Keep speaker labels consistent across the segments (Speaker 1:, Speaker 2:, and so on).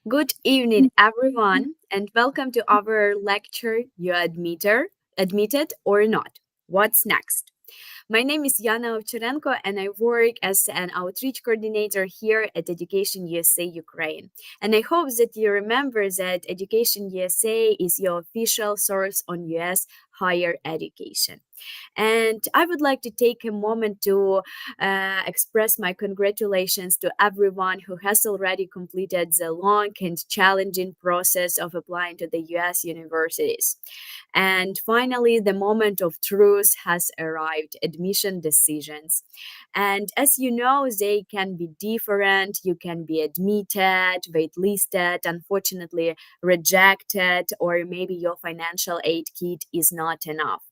Speaker 1: Good evening, everyone, and welcome to our lecture, You Admitted or Not. What's next? My name is Yana Ovcharenko, and I work as an outreach coordinator here at Education USA Ukraine. And I hope that you remember that Education USA is your official source on US higher education. And I would like to take a moment to express my congratulations to everyone who has already completed the long and challenging process of applying to the US universities. And finally, the moment of truth has arrived, admission decisions. And as you know, they can be different. You can be admitted, waitlisted, unfortunately rejected, or maybe your financial aid kit is not enough.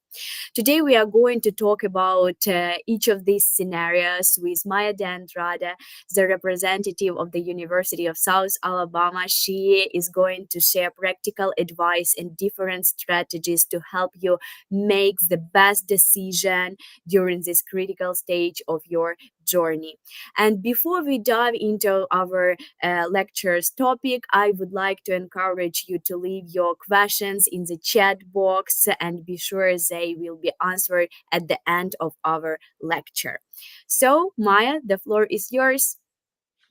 Speaker 1: Today, we are going to talk about each of these scenarios with Maya De Andrade, the representative of the University of South Alabama. She is going to share practical advice and different strategies to help you make the best decision during this critical stage of your journey. And before we dive into our lecture's topic, I would like to encourage you to leave your questions in the chat box and be sure they will be answered at the end of our lecture. So, Maya, the floor is yours.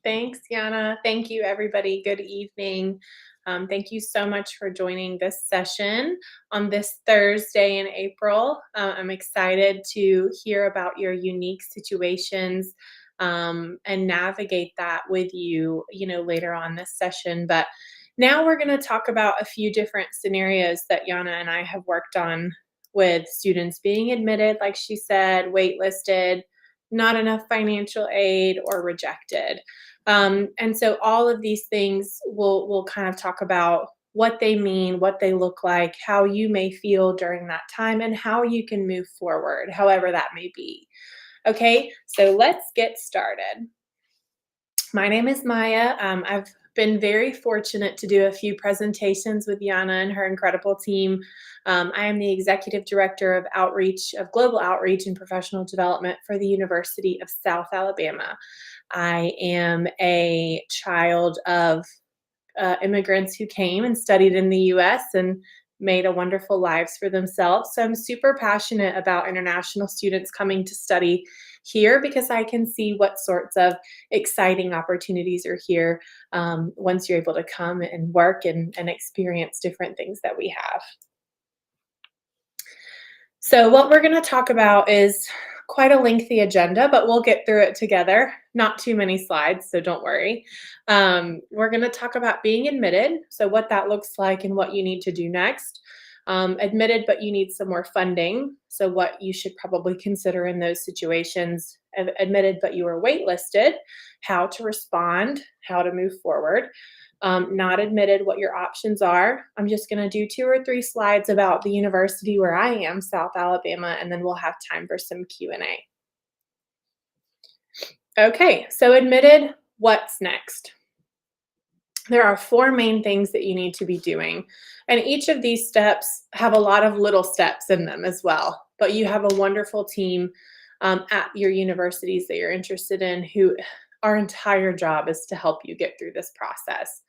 Speaker 2: Thanks, Yana. Thank you, everybody. Good evening. Thank you so much for joining this session on this Thursday in April. I'm excited to hear about your unique situations and navigate that with you, later on this session. But now we're going to talk about a few different scenarios that Yana and I have worked on with students being admitted, like she said, waitlisted, not enough financial aid, or rejected. And so all of these things we'll kind of talk about what they mean, what they look like, how you may feel during that time, and how you can move forward, however that may be. Okay, so let's get started. My name is Maya. I've been very fortunate to do a few presentations with Yana and her incredible team. I am the Executive Director of Global Outreach and Professional Development for the University of South Alabama. I am a child of immigrants who came and studied in the US and made a wonderful lives for themselves. So I'm super passionate about international students coming to study here because I can see what sorts of exciting opportunities are here once you're able to come and work and experience different things that we have. So what we're going to talk about is quite a lengthy agenda, but we'll get through it together. Not too many slides, so don't worry. We're going to talk about being admitted, so what that looks like and what you need to do next. Admitted, but you need some more funding, so what you should probably consider in those situations. Admitted, but you are waitlisted, how to respond, how to move forward. Not admitted, what your options are. I'm just going to do 2 or 3 slides about the university where I am, South Alabama, and then we'll have time for some Q&A. Okay, so admitted, what's next? There are 4 main things that you need to be doing, and each of these steps have a lot of little steps in them as well, but you have a wonderful team at your universities that you're interested in who our entire job is to help you get through this process.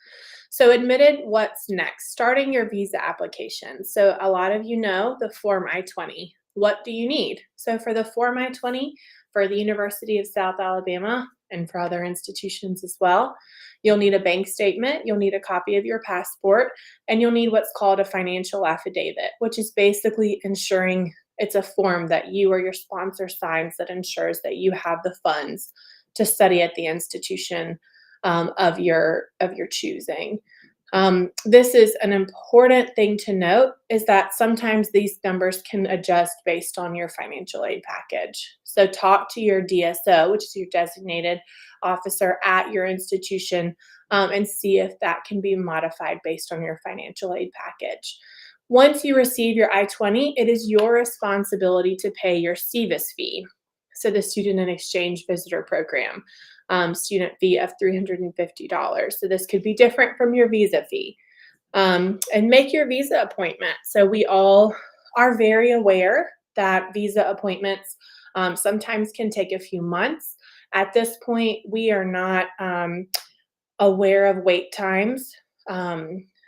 Speaker 2: So admitted, what's next? Starting your visa application. So a lot of you know the Form I-20. What do you need? So for the Form I-20 for the University of South Alabama and for other institutions as well, you'll need a bank statement, you'll need a copy of your passport, and you'll need what's called a financial affidavit, which is basically ensuring it's a form that you or your sponsor signs that ensures that you have the funds to study at the institution of your choosing. This is an important thing to note, is that sometimes these numbers can adjust based on your financial aid package. So talk to your DSO, which is your designated officer at your institution, and see if that can be modified based on your financial aid package. Once you receive your I-20, it is your responsibility to pay your SEVIS fee, so the Student and Exchange Visitor Program. Student fee of $350. So this could be different from your visa fee. And make your visa appointment. So we all are very aware that visa appointments sometimes can take a few months. At this point, we are not aware of wait times.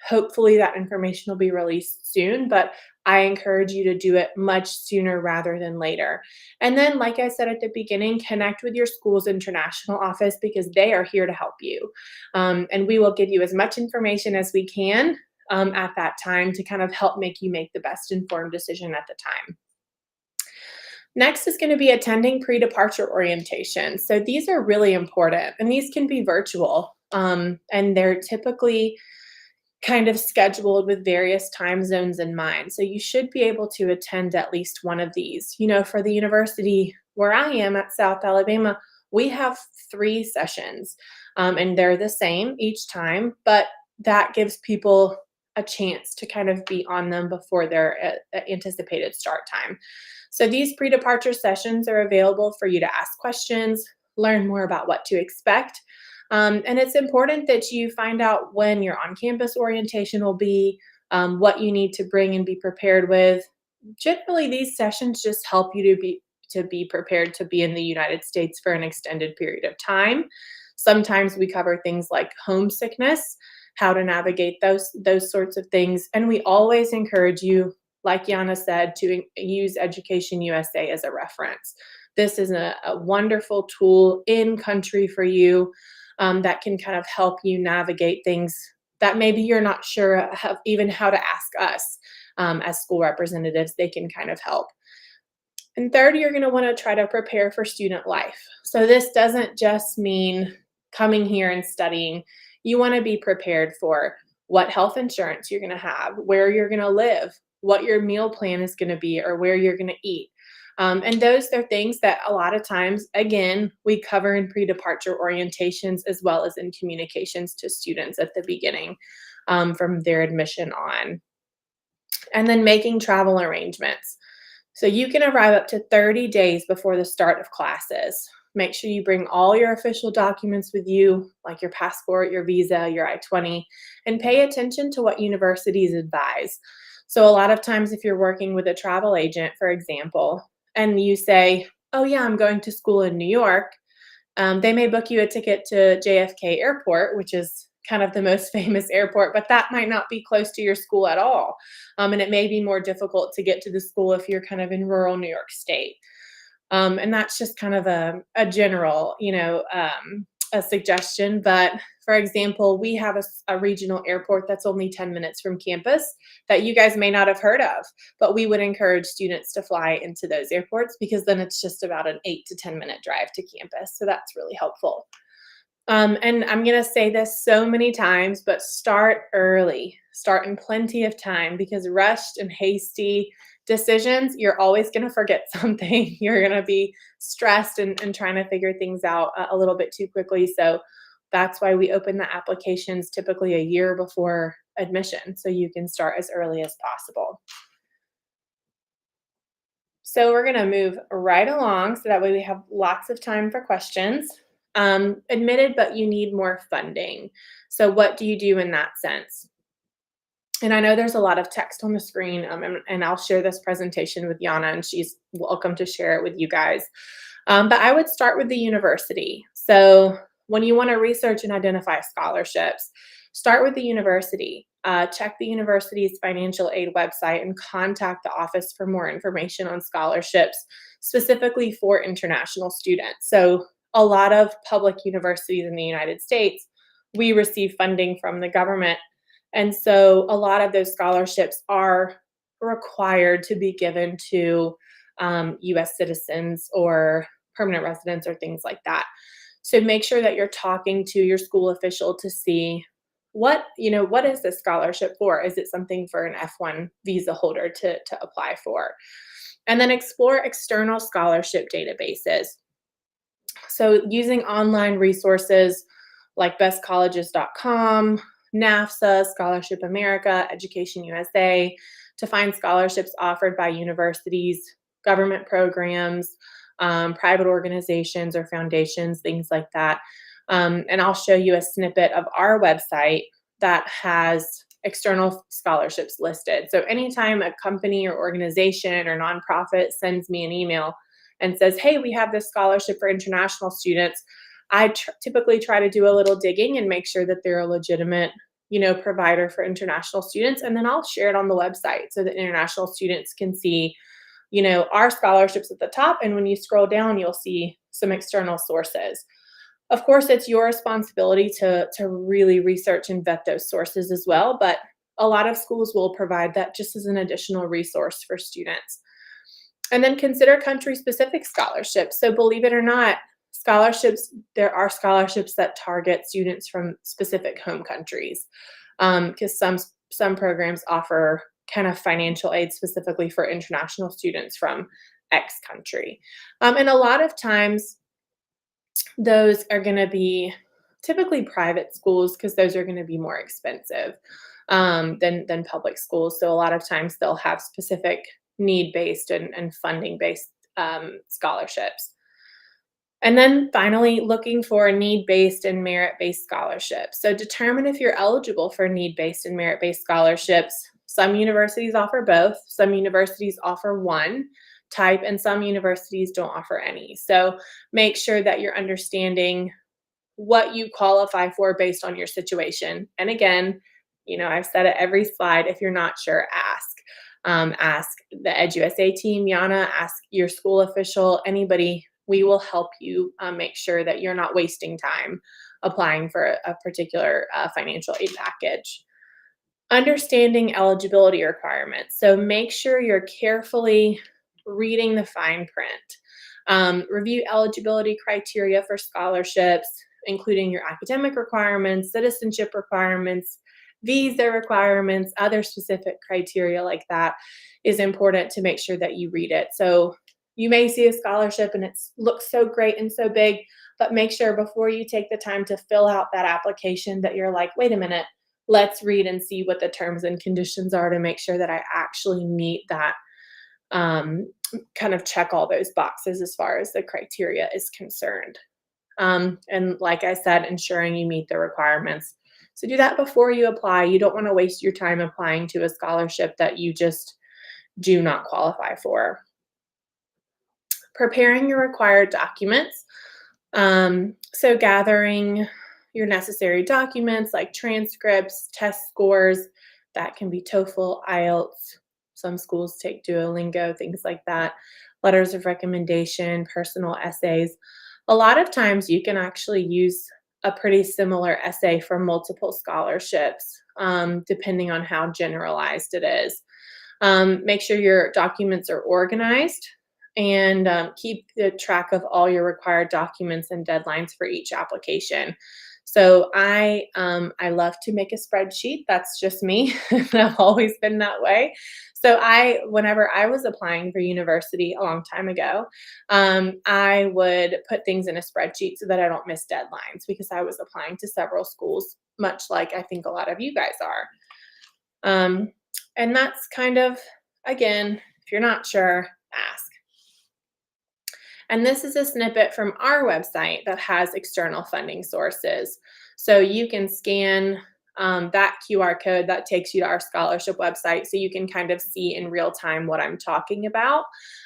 Speaker 2: Hopefully that information will be released soon, but I encourage you to do it much sooner rather than later. And then, like I said at the beginning, connect with your school's international office because they are here to help you. And we will give you as much information as we can at that time to kind of help make you make the best informed decision at the time. Next is going to be attending pre-departure orientation. So these are really important, and these can be virtual, and they're typically kind of scheduled with various time zones in mind. So you should be able to attend at least one of these. For the university where I am at South Alabama, we have 3 sessions, and they're the same each time, but that gives people a chance to kind of be on them before their anticipated start time. So these pre-departure sessions are available for you to ask questions, learn more about what to expect. And it's important that you find out when your on-campus orientation will be, what you need to bring and be prepared with. Generally, these sessions just help you to be prepared to be in the United States for an extended period of time. Sometimes we cover things like homesickness, how to navigate those sorts of things. And we always encourage you, like Yana said, to use EducationUSA as a reference. This is a wonderful tool in country for you that can kind of help you navigate things that maybe you're not sure even how to ask us as school representatives. They can kind of help. And third, you're going to want to try to prepare for student life. So this doesn't just mean coming here and studying. You want to be prepared for what health insurance you're going to have, where you're going to live, what your meal plan is going to be, or where you're going to eat. And those are things that a lot of times, again, we cover in pre-departure orientations as well as in communications to students at the beginning from their admission on. And then making travel arrangements. So you can arrive up to 30 days before the start of classes. Make sure you bring all your official documents with you, like your passport, your visa, your I-20, and pay attention to what universities advise. So a lot of times if you're working with a travel agent, for example, and you say, oh yeah, I'm going to school in New York, they may book you a ticket to JFK Airport, which is kind of the most famous airport, but that might not be close to your school at all. And it may be more difficult to get to the school if you're kind of in rural New York State. And that's just kind of a general, a suggestion. But for example, we have a regional airport that's only 10 minutes from campus that you guys may not have heard of, but we would encourage students to fly into those airports because then it's just about an 8 to 10 minute drive to campus. So that's really helpful. And I'm going to say this so many times, but start early, start in plenty of time, because rushed and hasty decisions, you're always going to forget something. You're going to be stressed and trying to figure things out a little bit too quickly. So that's why we open the applications typically a year before admission, so you can start as early as possible. So we're going to move right along so that way we have lots of time for questions. Admitted, but you need more funding. So what do you do in that sense? And I know there's a lot of text on the screen, and I'll share this presentation with Yana, and she's welcome to share it with you guys. But I would start with the university. So when you want to research and identify scholarships, start with the university. Check the university's financial aid website and contact the office for more information on scholarships, specifically for international students. So a lot of public universities in the United States, we receive funding from the government. And so a lot of those scholarships are required to be given to US citizens or permanent residents or things like that. So make sure that you're talking to your school official to see what is this scholarship for? Is it something for an F1 visa holder to apply for? And then explore external scholarship databases. So using online resources like bestcolleges.com, NAFSA, Scholarship America, EducationUSA, to find scholarships offered by universities, government programs, private organizations or foundations, things like that. And I'll show you a snippet of our website that has external scholarships listed. So anytime a company or organization or nonprofit sends me an email and says, hey, we have this scholarship for international students, I typically try to do a little digging and make sure that they're a legitimate, provider for international students. And then I'll share it on the website so that international students can see, our scholarships at the top. And when you scroll down, you'll see some external sources. Of course, it's your responsibility to really research and vet those sources as well. But a lot of schools will provide that just as an additional resource for students. And then consider country-specific scholarships. So believe it or not, there are scholarships that target students from specific home countries, because some programs offer kind of financial aid specifically for international students from X country. And a lot of times those are going to be typically private schools, because those are going to be more expensive than public schools. So a lot of times they'll have specific need-based and funding-based scholarships. And then finally, looking for need-based and merit-based scholarships. So determine if you're eligible for need-based and merit-based scholarships. Some universities offer both. Some universities offer one type, and some universities don't offer any. So make sure that you're understanding what you qualify for based on your situation. And again, I've said it every slide, if you're not sure, ask. Ask the EducationUSA team, Yana, ask your school official, anybody. We will help you make sure that you're not wasting time applying for a particular financial aid package. Understanding eligibility requirements. So make sure you're carefully reading the fine print. Review eligibility criteria for scholarships, including your academic requirements, citizenship requirements, visa requirements, other specific criteria like that is important to make sure that you read it. So you may see a scholarship and it looks so great and so big, but make sure before you take the time to fill out that application that you're like, wait a minute, let's read and see what the terms and conditions are to make sure that I actually meet that, kind of check all those boxes as far as the criteria is concerned. And like I said, ensuring you meet the requirements. So do that before you apply. You don't want to waste your time applying to a scholarship that you just do not qualify for. Preparing your required documents. So gathering your necessary documents like transcripts, test scores, that can be TOEFL, IELTS. Some schools take Duolingo, things like that. Letters of recommendation, personal essays. A lot of times you can actually use a pretty similar essay for multiple scholarships, depending on how generalized it is. Make sure your documents are organized, and keep the track of all your required documents and deadlines for each application. So I love to make a spreadsheet. That's just me. I've always been that way. So whenever I was applying for university a long time ago, I would put things in a spreadsheet so that I don't miss deadlines, because I was applying to several schools, much like I think a lot of you guys are. And that's kind of, again, if you're not sure, ask. And this is a snippet from our website that has external funding sources. So you can scan that QR code that takes you to our scholarship website, so you can kind of see in real time what I'm talking about.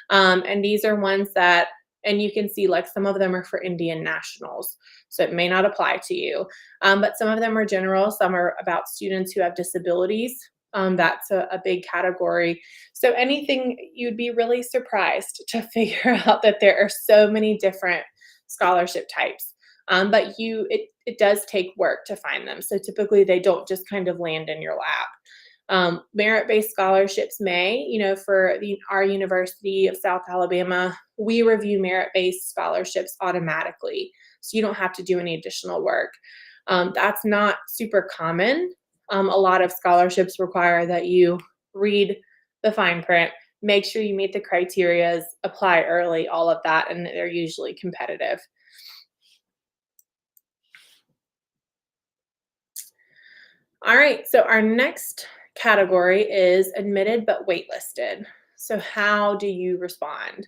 Speaker 2: And these are ones that, and you can see like some of them are for Indian nationals, so it may not apply to you. But some of them are general, some are about students who have disabilities. That's a big category. So anything, you'd be really surprised to figure out that there are so many different scholarship types. But it does take work to find them. So typically they don't just kind of land in your lap. Merit-based scholarships may, for our University of South Alabama, we review merit-based scholarships automatically. So you don't have to do any additional work. That's not super common. A lot of scholarships require that you read the fine print, make sure you meet the criteria, apply early, all of that, and they're usually competitive. All right, so our next category is admitted but waitlisted. So how do you respond?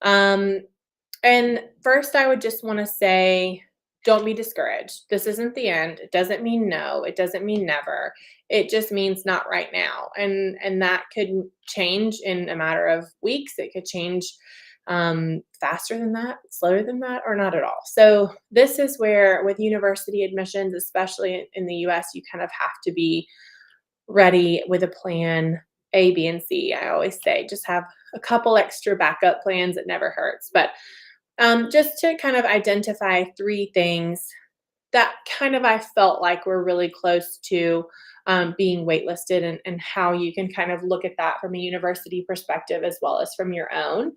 Speaker 2: And first, I would just want to say, don't be discouraged. This isn't the end. It doesn't mean no. It doesn't mean never. It just means not right now. And that could change in a matter of weeks. It could change faster than that, slower than that, or not at all. So this is where with university admissions, especially in the US, you kind of have to be ready with a plan A, B, and C. I always say just have a couple extra backup plans. It never hurts. But just to kind of identify 3 things that kind of I felt like were really close to being waitlisted, and how you can kind of look at that from a university perspective as well as from your own.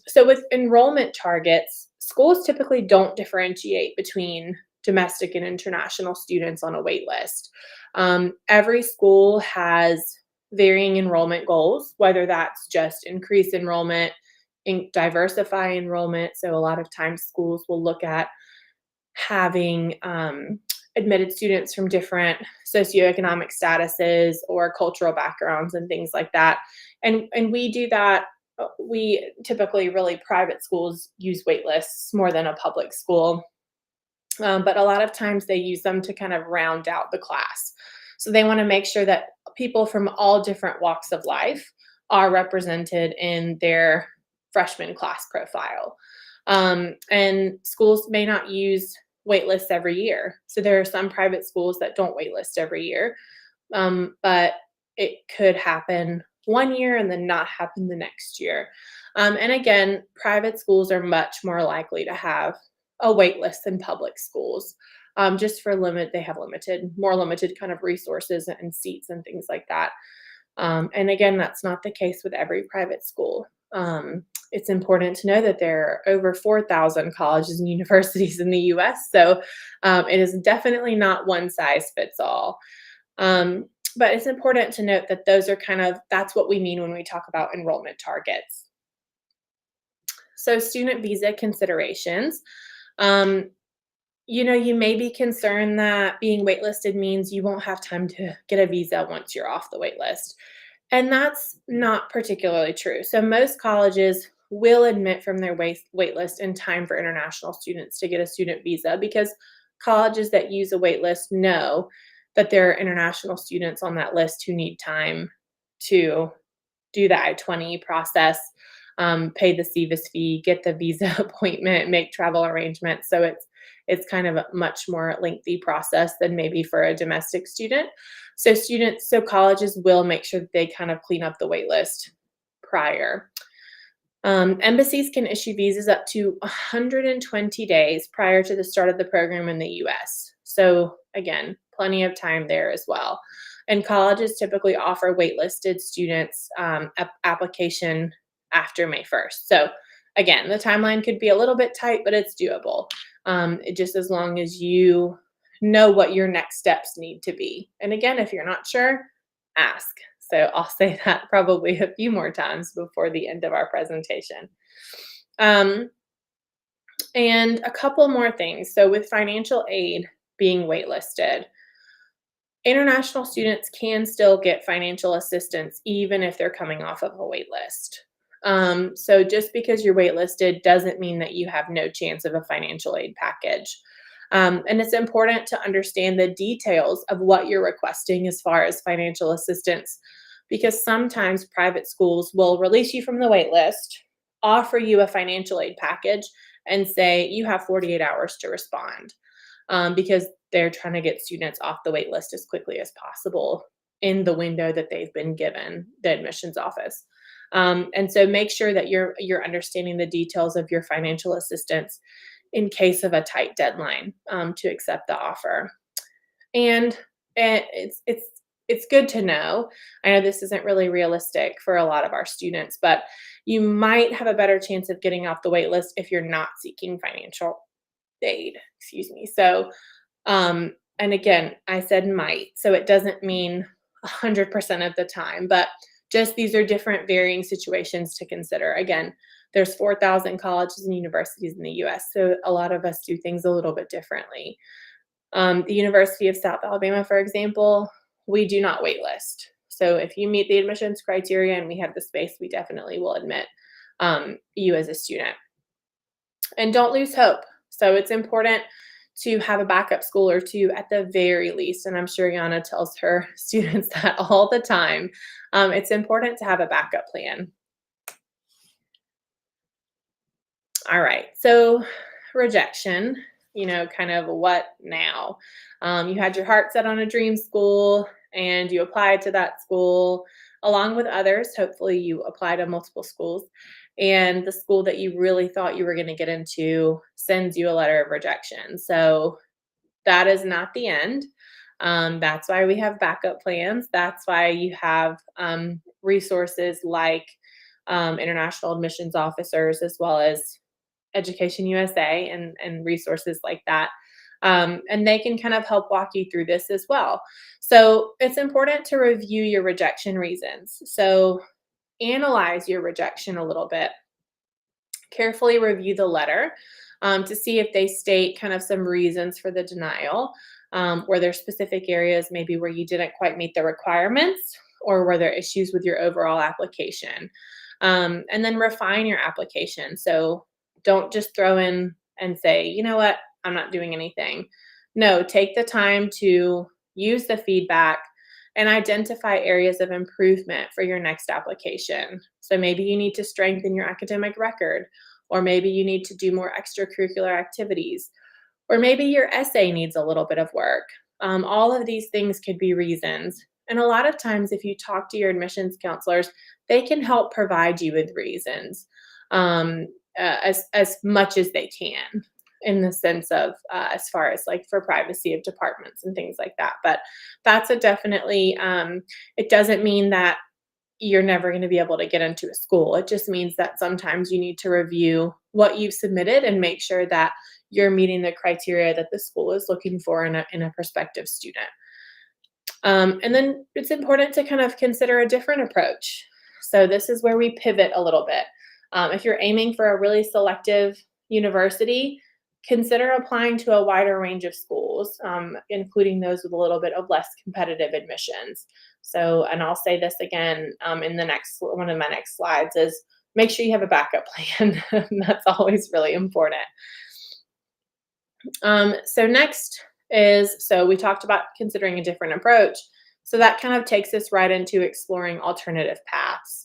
Speaker 2: So with enrollment targets, schools typically don't differentiate between domestic and international students on a wait list. Every school has varying enrollment goals, whether that's just increase enrollment, diversify enrollment. So a lot of times schools will look at having admitted students from different socioeconomic statuses or cultural backgrounds and things like that. And we do that. We typically, really, private schools use wait lists more than a public school. But a lot of times they use them to kind of round out the class. So they want to make sure that people from all different walks of life are represented in their freshman class profile. And schools may not use wait lists every year. So there are some private schools that don't wait list every year, but it could happen one year and then not happen the next year. And again, private schools are much more likely to have a wait list than public schools. Just for they have more limited kind of resources and seats and things like that. And again, that's not the case with every private school. It's important to know that there are over 4,000 colleges and universities in the US, so it is definitely not one size fits all. But it's important to note that that's what we mean when we talk about enrollment targets. So student visa considerations. You may be concerned that being waitlisted means you won't have time to get a visa once you're off the wait list. And that's not particularly true. So most colleges will admit from their wait list in time for international students to get a student visa, because colleges that use a wait list know that there are international students on that list who need time to do the I-20 process, pay the CVIS fee, get the visa appointment, make travel arrangements. So it's kind of a much more lengthy process than maybe for a domestic student. So colleges will make sure that they kind of clean up the wait list prior. Embassies can issue visas up to 120 days prior to the start of the program in the US. So again, plenty of time there as well. And colleges typically offer waitlisted students application after May 1st. So again, the timeline could be a little bit tight, but it's doable. Just as long as you know what your next steps need to be. And again, if you're not sure, ask. So I'll say that probably a few more times before the end of our presentation. And a couple more things. So with financial aid being waitlisted, international students can still get financial assistance even if they're coming off of a wait list. So just because you're waitlisted doesn't mean that you have no chance of a financial aid package. And it's important to understand the details of what you're requesting as far as financial assistance, because sometimes private schools will release you from the wait list, offer you a financial aid package, and say you have 48 hours to respond, because they're trying to get students off the wait list as quickly as possible in the window that they've been given, the admissions office. And so make sure that you're understanding the details of your financial assistance in case of a tight deadline to accept the offer. And it's good to know. I know this isn't really realistic for a lot of our students, but you might have a better chance of getting off the wait list if you're not seeking financial aid. So, and again, I said might, so it doesn't mean 100% of the time, but just these are different varying situations to consider. Again, there's 4,000 colleges and universities in the US, so a lot of us do things a little bit differently. The University of South Alabama, for example, we do not wait list. So if you meet the admissions criteria and we have the space, we definitely will admit you as a student. And don't lose hope. So it's important to have a backup school or two at the very least. And I'm sure Yana tells her students that all the time. It's important to have a backup plan. All right. So rejection, kind of what now? You had your heart set on a dream school and you applied to that school along with others. Hopefully you applied to multiple schools, and the school that you really thought you were going to get into sends you a letter of rejection. So that is not the end. That's why we have backup plans. That's why you have resources like international admissions officers, as well as EducationUSA and resources like that. And they can kind of help walk you through this as well. So it's important to review your rejection reasons. So analyze your rejection a little bit. Carefully review the letter to see if they state kind of some reasons for the denial. Were there specific areas maybe where you didn't quite meet the requirements, or were there issues with your overall application? And then refine your application. So don't just throw in and say, you know what, I'm not doing anything. No, take the time to use the feedback and identify areas of improvement for your next application. So maybe you need to strengthen your academic record, or maybe you need to do more extracurricular activities, or maybe your essay needs a little bit of work. All of these things could be reasons. And a lot of times, if you talk to your admissions counselors, they can help provide you with reasons as much as they can, in the sense of as far as like for privacy of departments and things like that. But that's a definitely, it doesn't mean that you're never going to be able to get into a school. It just means that sometimes you need to review what you've submitted and make sure that you're meeting the criteria that the school is looking for in a prospective student. And then it's important to kind of consider a different approach. So this is where we pivot a little bit. If you're aiming for a really selective university, consider applying to a wider range of schools, including those with a little bit of less competitive admissions. So, and I'll say this again in the next one of my next slides, is make sure you have a backup plan. That's always really important. So next so we talked about considering a different approach. So that kind of takes us right into exploring alternative paths.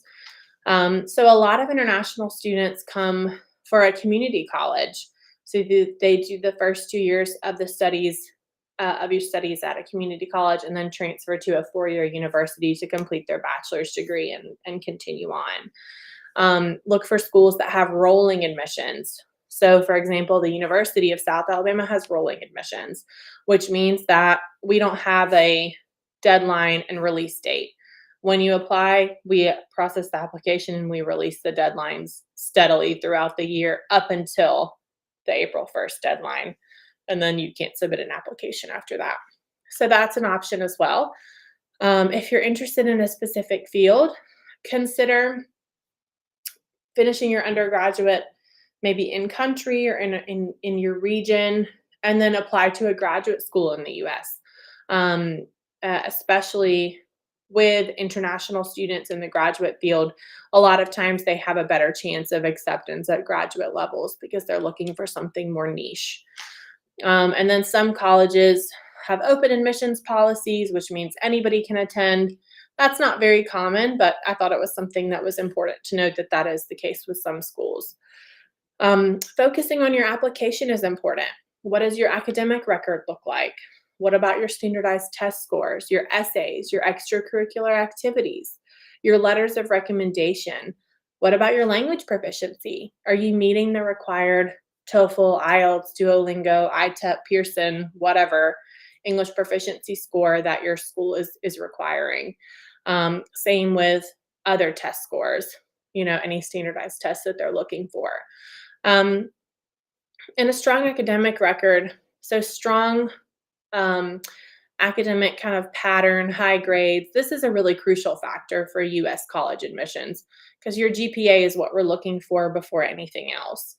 Speaker 2: So a lot of international students come for a community college. So they do the first 2 years of the studies of your studies at a community college, and then transfer to a 4-year university to complete their bachelor's degree and continue on. Look for schools that have rolling admissions. So for example, the University of South Alabama has rolling admissions, which means that we don't have a deadline and release date. When you apply, we process the application and we release the deadlines steadily throughout the year up until the April 1st deadline. And then you can't submit an application after that. So that's an option as well. If you're interested in a specific field, consider finishing your undergraduate maybe in country or in your region, and then apply to a graduate school in the US. Especially with international students in the graduate field, a lot of times they have a better chance of acceptance at graduate levels because they're looking for something more niche. And then some colleges have open admissions policies, which means anybody can attend. That's not very common, but I thought it was something that was important to note, that that is the case with some schools. Focusing on your application is important. What does your academic record look like? What about your standardized test scores, your essays, your extracurricular activities, your letters of recommendation? What about your language proficiency? Are you meeting the required TOEFL, IELTS, Duolingo, ITEP, Pearson, whatever English proficiency score that your school is requiring? Same with other test scores, any standardized tests that they're looking for. And a strong academic record. So strong academic kind of pattern, high grades. This is a really crucial factor for US college admissions, because your GPA is what we're looking for before anything else.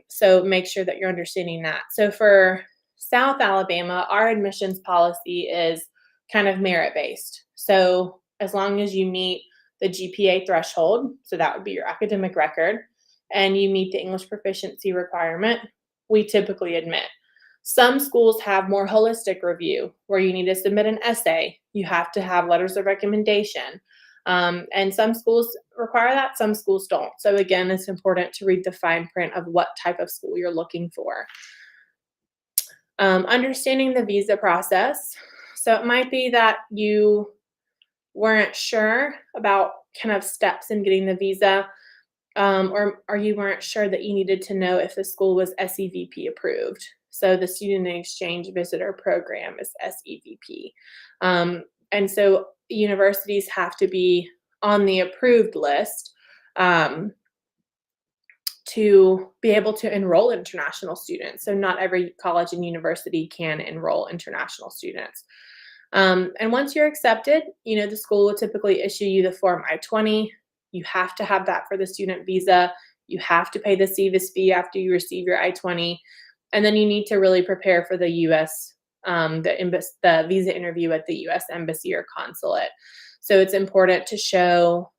Speaker 2: So make sure that you're understanding that. So for South Alabama, our admissions policy is kind of merit-based. So as long as you meet the GPA threshold, so that would be your academic record, and you meet the English proficiency requirement, we typically admit. Some schools have more holistic review, where you need to submit an essay. You have to have letters of recommendation. And some schools require that, some schools don't. So again, it's important to read the fine print of what type of school you're looking for. Understanding the visa process. So it might be that you weren't sure about kind of steps in getting the visa, or you weren't sure that you needed to know if the school was SEVP approved. So the Student Exchange Visitor Program is SEVP. And so universities have to be on the approved list to be able to enroll international students. So not every college and university can enroll international students. And once you're accepted, the school will typically issue you the Form I-20. You have to have that for the student visa. You have to pay the CVIS fee after you receive your I-20. And then you need to really prepare for the U.S., the visa interview at the U.S. Embassy or consulate. So it's important to show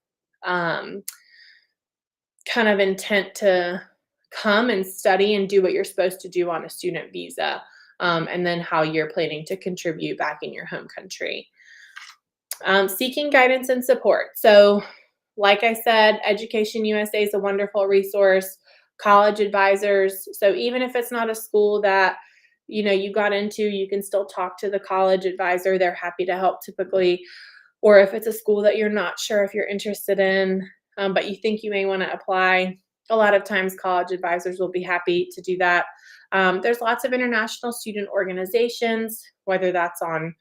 Speaker 2: kind of intent to come and study and do what you're supposed to do on a student visa, and then how you're planning to contribute back in your home country. Seeking guidance and support. So like I said, EducationUSA is a wonderful resource. College advisors. So even if it's not a school that you got into, you can still talk to the college advisor. They're happy to help typically. Or if it's a school that you're not sure if you're interested in, but you think you may want to apply, a lot of times college advisors will be happy to do that. There's lots of international student organizations, whether that's on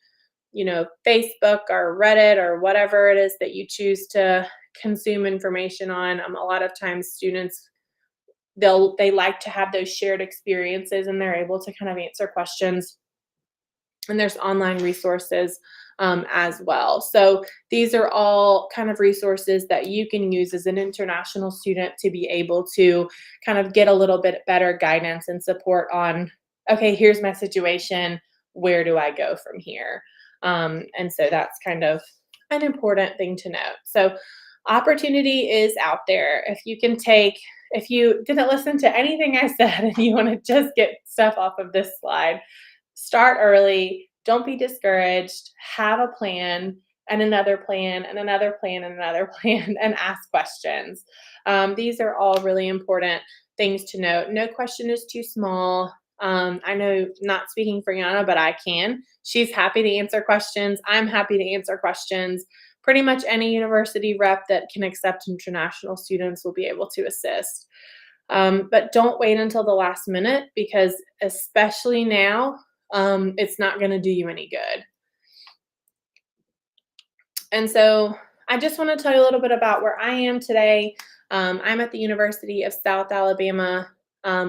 Speaker 2: Facebook or Reddit or whatever it is that you choose to consume information on. A lot of times students, they like to have those shared experiences, and they're able to kind of answer questions. And there's online resources as well. So these are all kind of resources that you can use as an international student to be able to kind of get a little bit better guidance and support on, okay, here's my situation, where do I go from here? And so that's kind of an important thing to note. So opportunity is out there. If you didn't listen to anything I said and you want to just get stuff off of this slide, start early. Don't be discouraged. Have a plan and another plan and another plan and another plan, and ask questions. These are all really important things to note. No question is too small. I know, not speaking for Yana, but I can. She's happy to answer questions. I'm happy to answer questions. Pretty much any university rep that can accept international students will be able to assist. But don't wait until the last minute, because especially now, it's not going to do you any good. And so I just want to tell you a little bit about where I am today. I'm at the University of South Alabama.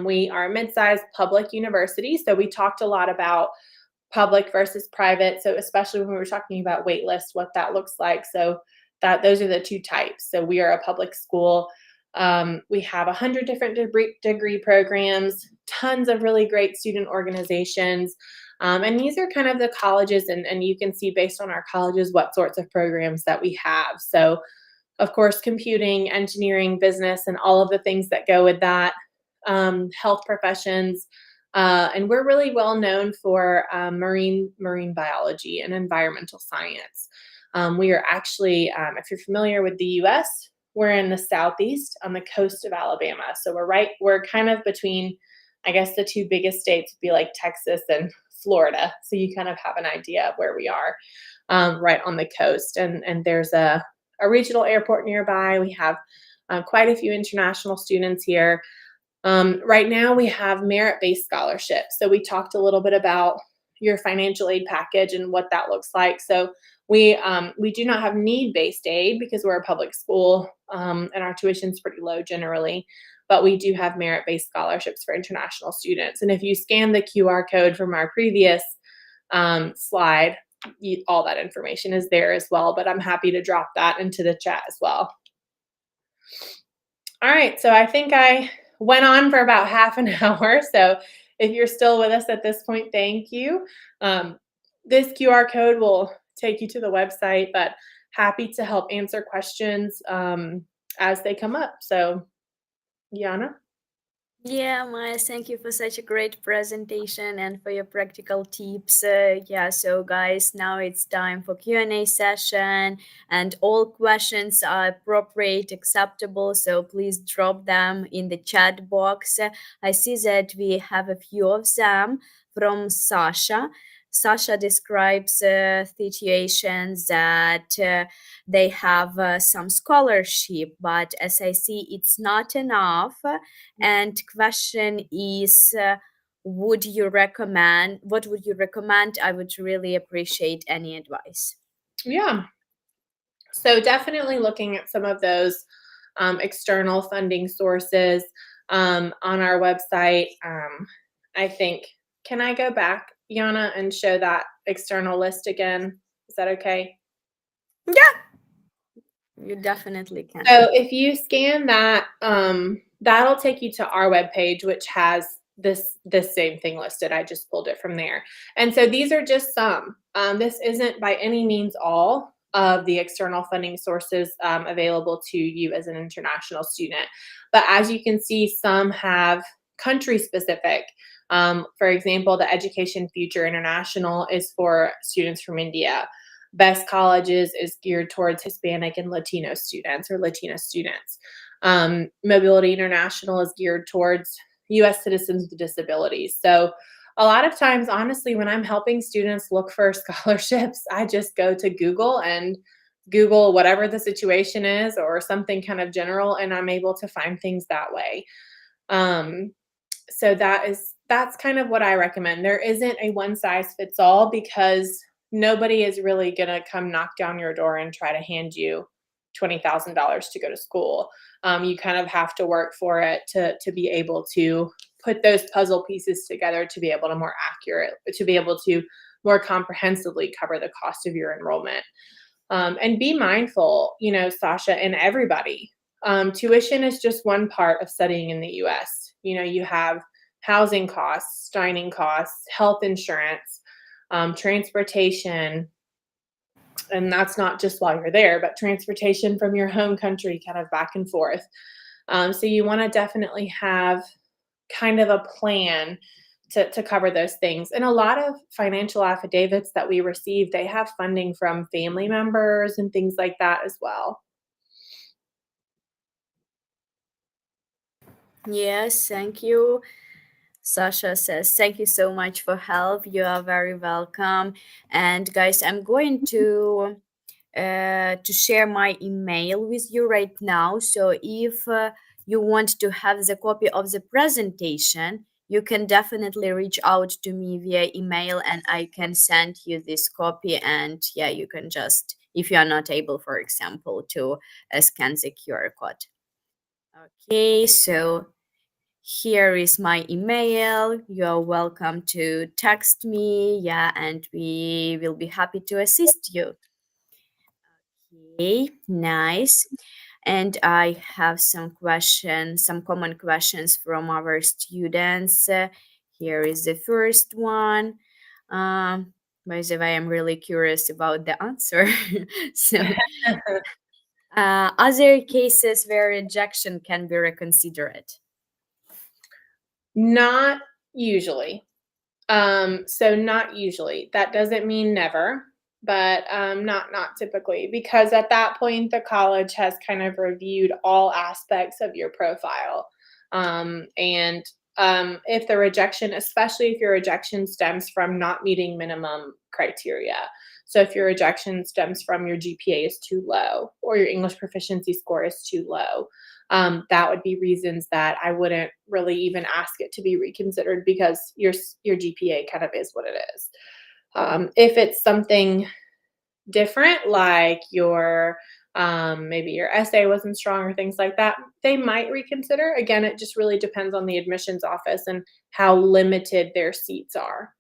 Speaker 2: We are a mid-sized public university, so we talked a lot about public versus private. So especially when we were talking about wait lists, what that looks like. So those are the two types. So we are a public school. We have 100 different degree programs, tons of really great student organizations. And these are kind of the colleges, and you can see based on our colleges what sorts of programs that we have. So of course, computing, engineering, business, and all of the things that go with that, health professions. And we're really well known for marine biology and environmental science. We are actually, if you're familiar with the U.S., we're in the southeast on the coast of Alabama. So we're kind of between, I guess the two biggest states would be like Texas and Florida. So you kind of have an idea of where we are, right on the coast. And there's a regional airport nearby. We have quite a few international students here. Right now we have merit-based scholarships. So we talked a little bit about your financial aid package and what that looks like. So we do not have need-based aid because we're a public school, and our tuition is pretty low generally, but we do have merit-based scholarships for international students. And if you scan the QR code from our previous slide, all that information is there as well, but I'm happy to drop that into the chat as well. All right, so I think I went on for about half an hour. So if you're still with us at this point, thank you. This QR code will take you to the website, but happy to help answer questions as they come up. So, Yana?
Speaker 1: Yeah, Maya, thank you for such a great presentation and for your practical tips. Yeah, so guys, now it's time for Q&A session, and all questions are appropriate, acceptable, so please drop them in the chat box. I see that we have a few of them from Sasha. Sasha describes situations that they have some scholarship, but as I see, it's not enough. And question is, what would you recommend? I would really appreciate any advice.
Speaker 2: Yeah. So definitely looking at some of those external funding sources on our website. I think, can I go back, Yana, and show that external list again? Is that okay?
Speaker 1: Yeah, you definitely can.
Speaker 2: So if you scan that, that'll take you to our webpage, which has this same thing listed. I just pulled it from there. And so these are just some. This isn't by any means all of the external funding sources available to you as an international student. But as you can see, some have country specific. For example, the Education Future International is for students from India. Best Colleges is geared towards Hispanic and Latino students or Latina students. Mobility International is geared towards US citizens with disabilities. So a lot of times, honestly, when I'm helping students look for scholarships, I just go to Google and Google whatever the situation is or something kind of general, and I'm able to find things that way. So that's kind of what I recommend. There isn't a one size fits all because nobody is really going to come knock down your door and try to hand you $20,000 to go to school. You kind of have to work for it to be able to put those puzzle pieces together to be able to more comprehensively cover the cost of your enrollment. And be mindful, Sasha, and everybody. Tuition is just one part of studying in the US. You have housing costs, dining costs, health insurance, transportation, and that's not just while you're there, but transportation from your home country kind of back and forth. So you want to definitely have kind of a plan to cover those things. And a lot of financial affidavits that we receive, they have funding from family members and things like that as well.
Speaker 1: Yes, thank you. Sasha says, thank you so much for help. You are very welcome. And guys, I'm going to share my email with you right now. So if you want to have the copy of the presentation, you can definitely reach out to me via email and I can send you this copy. And yeah, you can just, if you are not able, for example, to scan the QR code. Okay, so here is my email. You're welcome to text me. Yeah, and we will be happy to assist you. Okay, nice. And I have some questions, some common questions from our students. Here is the first one. By the way, I'm really curious about the answer. So, other cases where rejection can be reconsidered?
Speaker 2: Not usually. So not usually. That doesn't mean never, but not typically, because at that point the college has kind of reviewed all aspects of your profile. And if the rejection, especially if your rejection stems from not meeting minimum criteria. So if your rejection stems from your GPA is too low or your English proficiency score is too low, that would be reasons that I wouldn't really even ask it to be reconsidered because your GPA kind of is what it is. If it's something different, like your maybe your essay wasn't strong or things like that, they might reconsider. Again, it just really depends on the admissions office and how limited their seats are.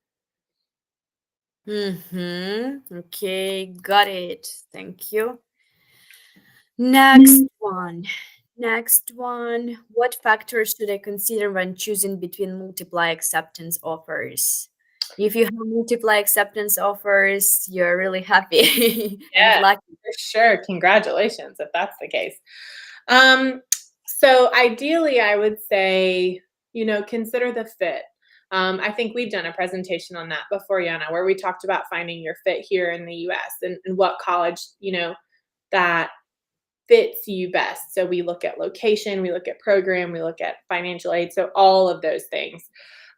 Speaker 1: Okay, got it. Thank you. Next one. What factors should I consider when choosing between multiply acceptance offers? If you have multiply acceptance offers, you're really happy and
Speaker 2: Yeah,
Speaker 1: lucky.
Speaker 2: for sure. Congratulations if that's the case. So ideally, I would say consider the fit. I think we've done a presentation on that before, Yana, where we talked about finding your fit here in the US and what college, that fits you best. So we look at location, we look at program, we look at financial aid. So all of those things.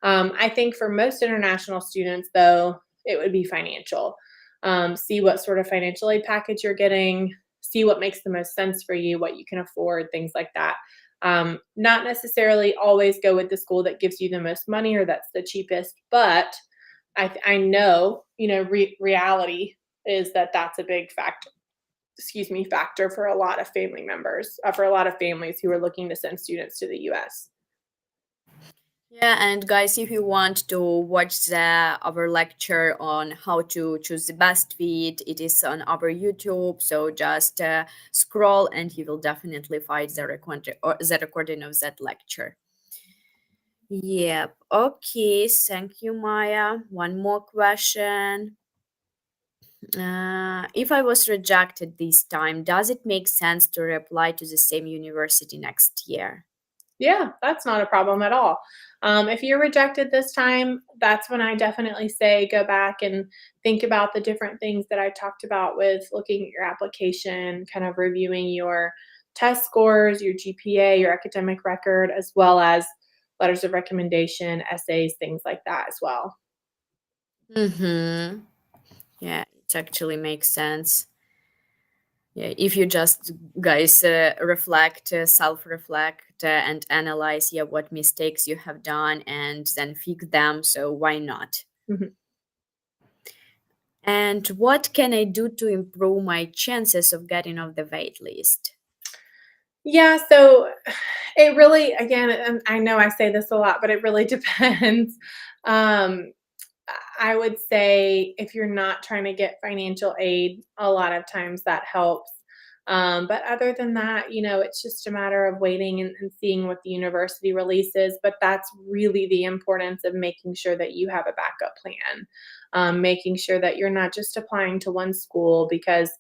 Speaker 2: I think for most international students, though, it would be financial. See what sort of financial aid package you're getting, see what makes the most sense for you, what you can afford, things like that. Not necessarily always go with the school that gives you the most money or that's the cheapest, but I know, reality is that that's a big factor for a lot of family members, for a lot of families who are looking to send students to the US.
Speaker 1: Yeah, and guys, if you want to watch our lecture on how to choose the best fit, it is on our YouTube. So just scroll and you will definitely find the recording of that lecture. Yep. Okay. Thank you, Maya. One more question. If I was rejected this time, does it make sense to reapply to the same university next year?
Speaker 2: Yeah, that's not a problem at all. If you're rejected this time, that's when I definitely say go back and think about the different things that I talked about with looking at your application, kind of reviewing your test scores, your GPA, your academic record, as well as letters of recommendation, essays, things like that as well.
Speaker 1: Mm-hmm. Yeah, it actually makes sense. Yeah, if you just guys reflect, self-reflect, and analyze, what mistakes you have done, and then fix them. So why not?
Speaker 2: Mhm.
Speaker 1: And what can I do to improve my chances of getting off the wait list?
Speaker 2: Yeah, so it really, again, and I know I say this a lot, but it really depends. I would say if you're not trying to get financial aid, a lot of times that helps. But other than that, it's just a matter of waiting and seeing what the university releases. But that's really the importance of making sure that you have a backup plan, making sure that you're not just applying to one school, because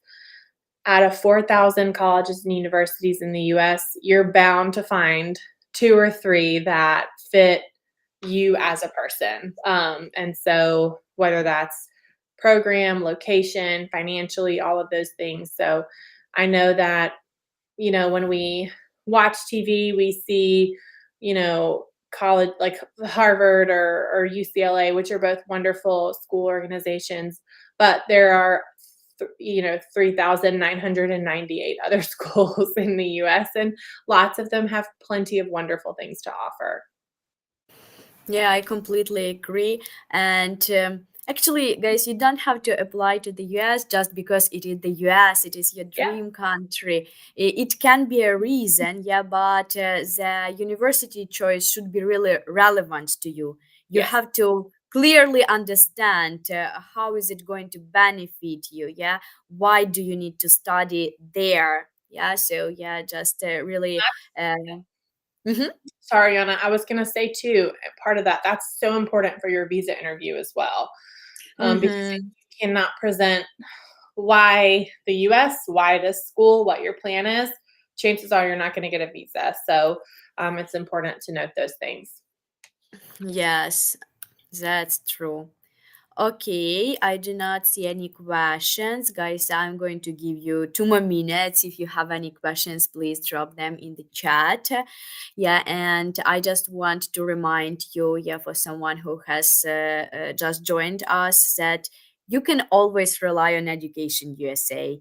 Speaker 2: out of 4,000 colleges and universities in the US, you're bound to find 2 or 3 that fit you as a person. And so whether that's program, location, financially, all of those things. So I know that, when we watch TV, we see, college like Harvard or UCLA, which are both wonderful school organizations, but there are 3,998 other schools in the US, and lots of them have plenty of wonderful things to offer.
Speaker 1: Yeah, I completely agree. And actually, guys, you don't have to apply to the US just because it is the US, it is your
Speaker 2: Yeah.
Speaker 1: dream country. It can be a reason, but the university choice should be really relevant to you. You
Speaker 2: Yes.
Speaker 1: have to clearly understand how is it going to benefit you. Yeah, why do you need to study there? Yeah, so just really. Mhm.
Speaker 2: Sorry, Anna. I was going to say too, part of that's so important for your visa interview as well. Because if
Speaker 1: Mhm.
Speaker 2: you cannot present why the US, why this school, what your plan is, chances are you're not going to get a visa. So it's important to note those things.
Speaker 1: Yes, that's true. Okay, I do not see any questions. Guys, I'm going to give you 2 more minutes. If you have any questions, please drop them in the chat. Yeah, and I just want to remind you, for someone who has just joined us, that you can always rely on Education USA.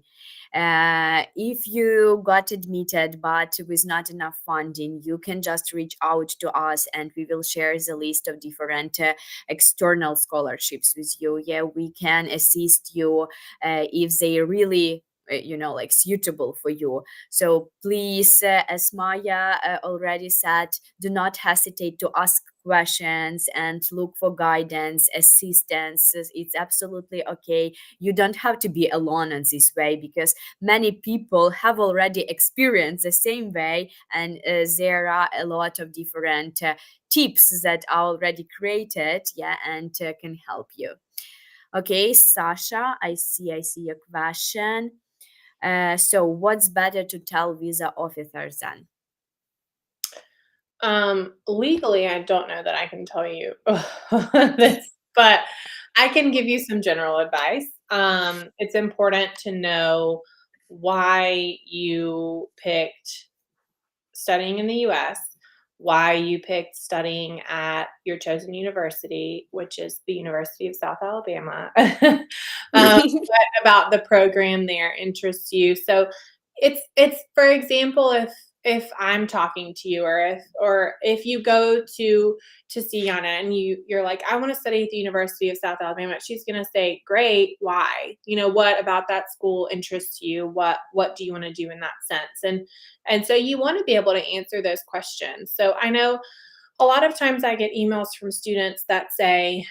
Speaker 1: If you got admitted but with not enough funding, you can just reach out to us and we will share the list of different external scholarships with you. Yeah, we can assist you if they really like suitable for you. So please, as Maya already said, do not hesitate to ask questions and look for guidance, assistance. It's absolutely okay. You don't have to be alone in this way, because many people have already experienced the same way, and there are a lot of different tips that are already created, and can help you. Okay, Sasha, I see your question. So what's better to tell visa officers then?
Speaker 2: Legally, I don't know that I can tell you this, but I can give you some general advice. It's important to know why you picked studying in the US, why you picked studying at your chosen university, which is the University of South Alabama, what about the program there interests you. So it's for example, if I'm talking to you, or if you go to see Yana and you're like, I want to study at the University of South Alabama, she's gonna say, great, why? What about that school interests you? What do you want to do in that sense? And so you want to be able to answer those questions. So I know a lot of times I get emails from students that say,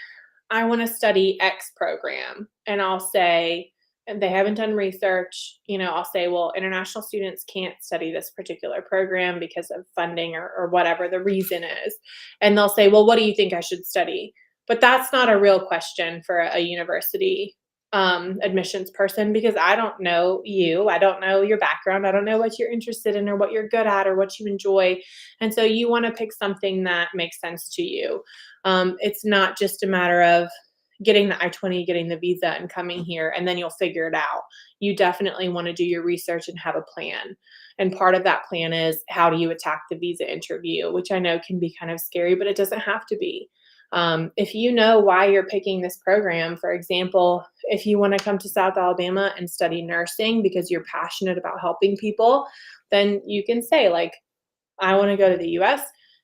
Speaker 2: I want to study X program. And I'll say, and they haven't done research, I'll say, well, international students can't study this particular program because of funding or whatever the reason is. And they'll say, well, what do you think I should study? But that's not a real question for a university admissions person, because I don't know you. I don't know your background. I don't know what you're interested in or what you're good at or what you enjoy. And so you want to pick something that makes sense to you. It's not just a matter of getting the I-20, getting the visa and coming here, and then you'll figure it out. You definitely want to do your research and have a plan. And part of that plan is, how do you attack the visa interview, which I know can be kind of scary, but it doesn't have to be. If you know why you're picking this program, for example, if you want to come to South Alabama and study nursing because you're passionate about helping people, then you can say, like, I want to go to the US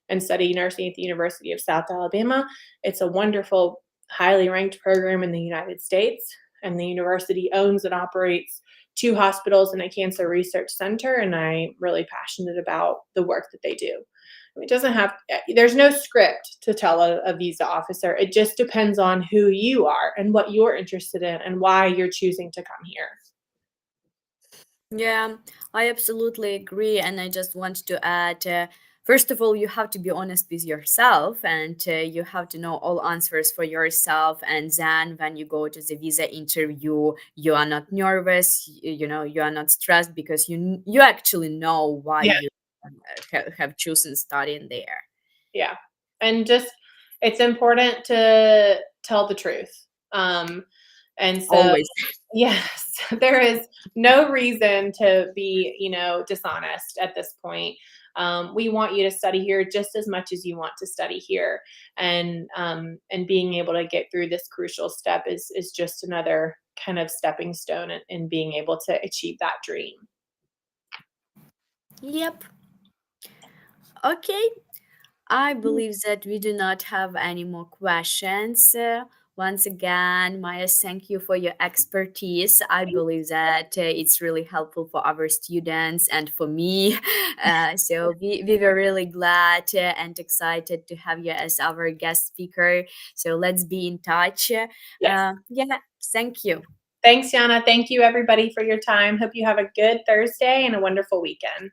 Speaker 2: and study nursing at the University of South Alabama. It's a wonderful, highly ranked program in the United States, and the university owns and operates 2 hospitals and a cancer research center, and I'm really passionate about the work that they do. It doesn't have, there's no script to tell a visa officer. It just depends on who you are and what you're interested in and why you're choosing to come here.
Speaker 1: Yeah, I absolutely agree. And I just want to add, first of all, you have to be honest with yourself, and you have to know all answers for yourself. And then when you go to the visa interview, you are not nervous, you are not stressed, because you actually know why
Speaker 2: Yeah.
Speaker 1: you have chosen studying there.
Speaker 2: Yeah. And just, it's important to tell the truth. And so,
Speaker 1: Always.
Speaker 2: yes, there is no reason to be, dishonest at this point. We want you to study here just as much as you want to study here. And being able to get through this crucial step is just another kind of stepping stone in being able to achieve that dream.
Speaker 1: Yep. Okay. I believe that we do not have any more questions. Once again, Maya, thank you for your expertise. I believe that it's really helpful for our students and for me. So we were really glad and excited to have you as our guest speaker. So let's be in touch.
Speaker 2: Yes.
Speaker 1: Yeah, thank you.
Speaker 2: Thanks, Yana. Thank you, everybody, for your time. Hope you have a good Thursday and a wonderful weekend.